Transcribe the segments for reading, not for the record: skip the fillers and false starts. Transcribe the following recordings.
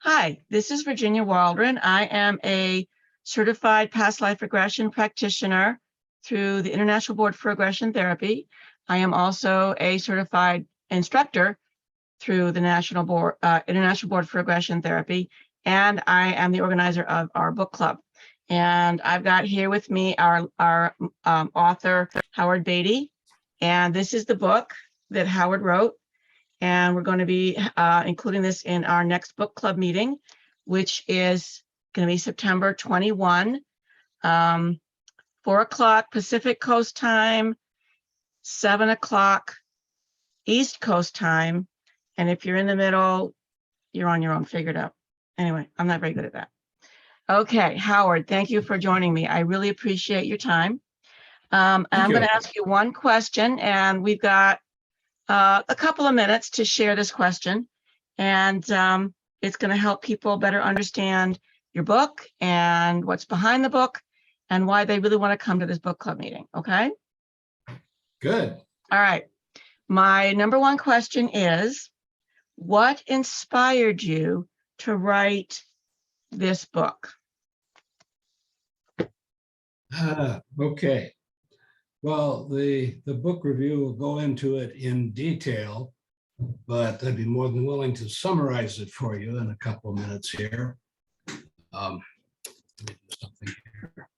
Hi, this is Virginia Waldron. I am a certified past life regression practitioner through the International Board for Regression Therapy. I am also a certified instructor through the International Board for Regression Therapy, and I am the organizer of our book club. And I've got here with me our author, Howard Batie, and this is the book that Howard wrote. And we're going to be including this in our next book club meeting, which is going to be September 21, 4 o'clock Pacific Coast time, 7 o'clock East Coast time. And if you're in the middle, you're on your own, figure it out. Anyway, I'm not very good at that. Okay, Howard, thank you for joining me. I really appreciate your time. I'm going to ask you one question, and we've got a couple of minutes to share this question, and it's going to help people better understand your book and what's behind the book and why they really want to come to this book club meeting. Okay? Good. All right. My number one question is, what inspired you to write this book? Okay. Well, the book review will go into it in detail, but I'd be more than willing to summarize it for you in a couple of minutes here. Let me do something here.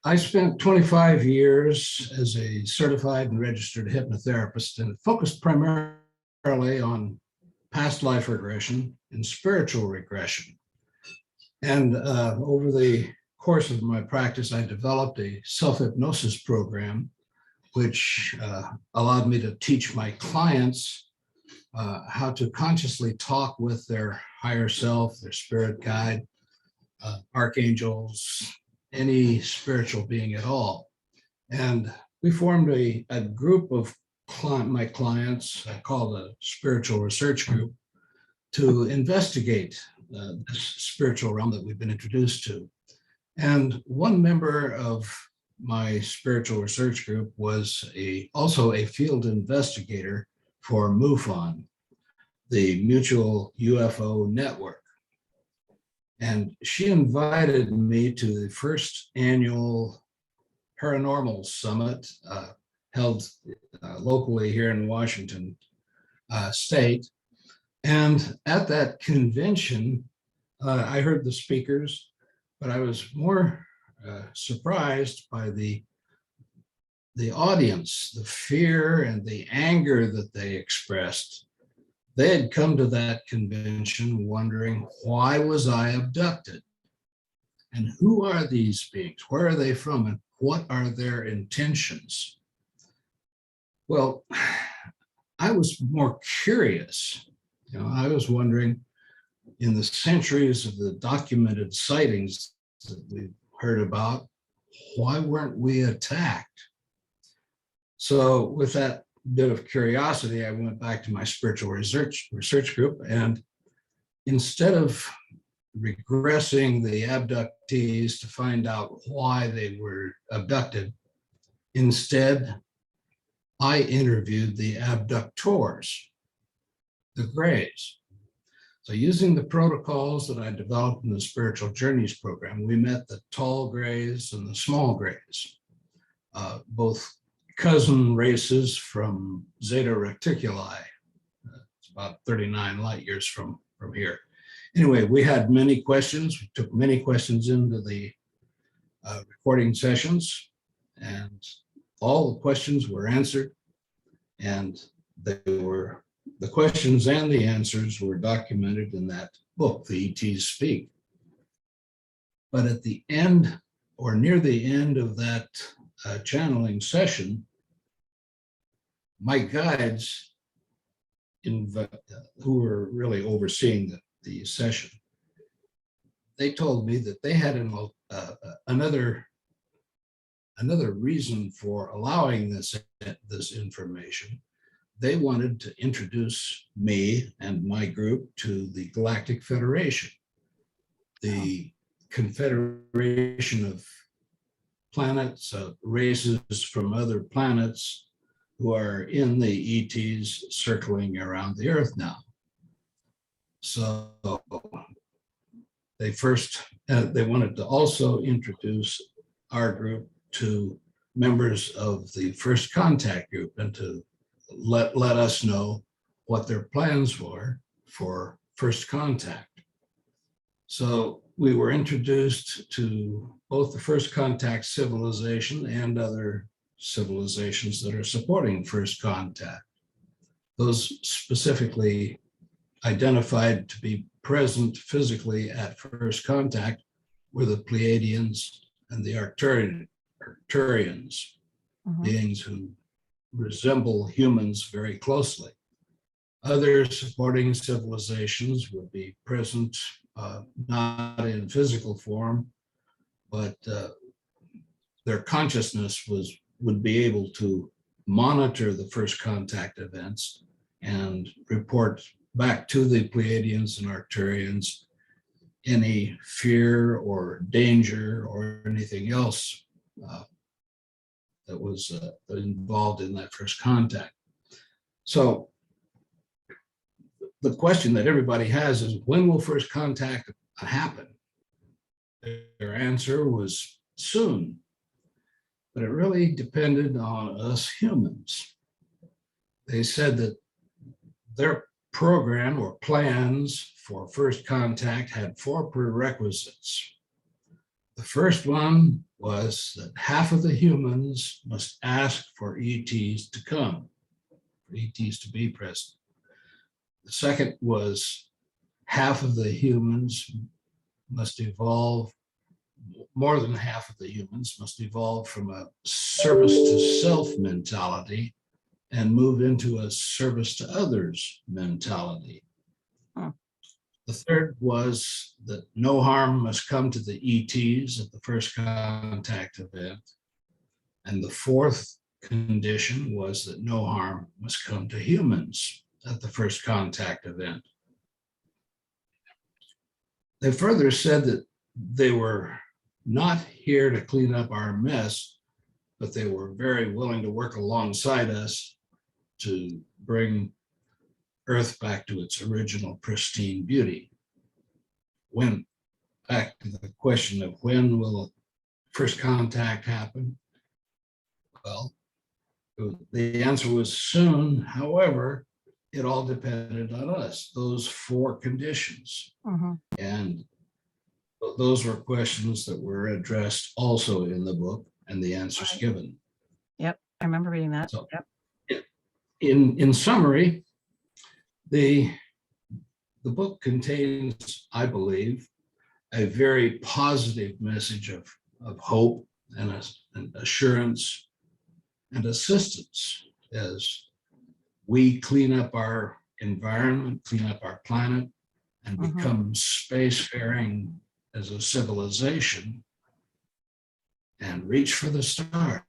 I spent 25 years as a certified and registered hypnotherapist and focused primarily on past life regression and spiritual regression. And over the course of my practice, I developed a self-hypnosis program, which allowed me to teach my clients how to consciously talk with their higher self, their spirit guide, archangels, any spiritual being at all. And we formed a group of my clients, called a spiritual research group, to investigate this spiritual realm that we've been introduced to. And one member of my spiritual research group was also a field investigator for MUFON, the Mutual UFO Network. And she invited me to the first annual paranormal summit held locally here in Washington state. And at that convention, I heard the speakers, but I was more surprised by the audience, the fear and the anger that they expressed. They had come to that convention wondering, why was I abducted? And who are these beings? Where are they from? And what are their intentions? Well, I was more curious. I was wondering, in the centuries of the documented sightings that we've heard about, why weren't we attacked? So with that bit of curiosity, I went back to my spiritual research group, and instead of regressing the abductees to find out why they were abducted, instead, I interviewed the abductors, the Greys. So using the protocols that I developed in the Spiritual Journeys program, we met the tall Greys and the small Greys, both cousin races from Zeta Reticuli. It's about 39 light years from here. Anyway, we had many questions. We took many questions into the recording sessions, and all the questions were answered, and the questions and the answers were documented in that book, The ETs Speak. But at the end, or near the end of that channeling session, my guides, who were really overseeing the session, they told me that they had another reason for allowing this information. They wanted to introduce me and my group to the Galactic Federation, the confederation of planets, races from other planets who are in the ETs circling around the Earth now. So they wanted to also introduce our group to members of the first contact group and to let us know what their plans were for first contact. So we were introduced to both the first contact civilization and other civilizations that are supporting first contact. Those specifically identified to be present physically at first contact were the Pleiadians and the Arcturians, Mhm. beings who resemble humans very closely. Other supporting civilizations would be present, not in physical form, but their consciousness would be able to monitor the first contact events and report back to the Pleiadians and Arcturians any fear or danger or anything else that was involved in that first contact. So the question that everybody has is, when will first contact happen? Their answer was soon, but it really depended on us humans. They said that their program or plans for first contact had 4 prerequisites. The first one was that half of the humans must ask for ETs to come, for ETs to be present. The second was half of the humans must evolve, more than half of the humans must evolve from a service to self mentality and move into a service to others mentality. Hmm. The third was that no harm must come to the ETs at the first contact event. And the fourth condition was that no harm must come to humans at the first contact event. They further said that they were not here to clean up our mess, but they were very willing to work alongside us to bring Earth back to its original pristine beauty. When, back to the question of when will first contact happen? Well, the answer was soon. However, it all depended on us, those 4 conditions. Mhm. And those were questions that were addressed also in the book and the answers Right. given. Yep, I remember reading that. So, Yep. in summary, the book contains, I believe, a very positive message of hope and assurance and assistance as we clean up our environment, clean up our planet, and Mhm. become spacefaring as a civilization and reach for the stars.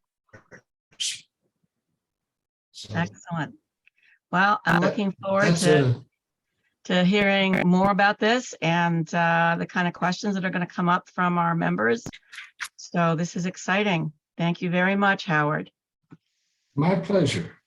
So Excellent. Well, I'm looking forward that's a to hearing more about this and the kind of questions that are going to come up from our members. So this is exciting. Thank you very much, Howard. my pleasure.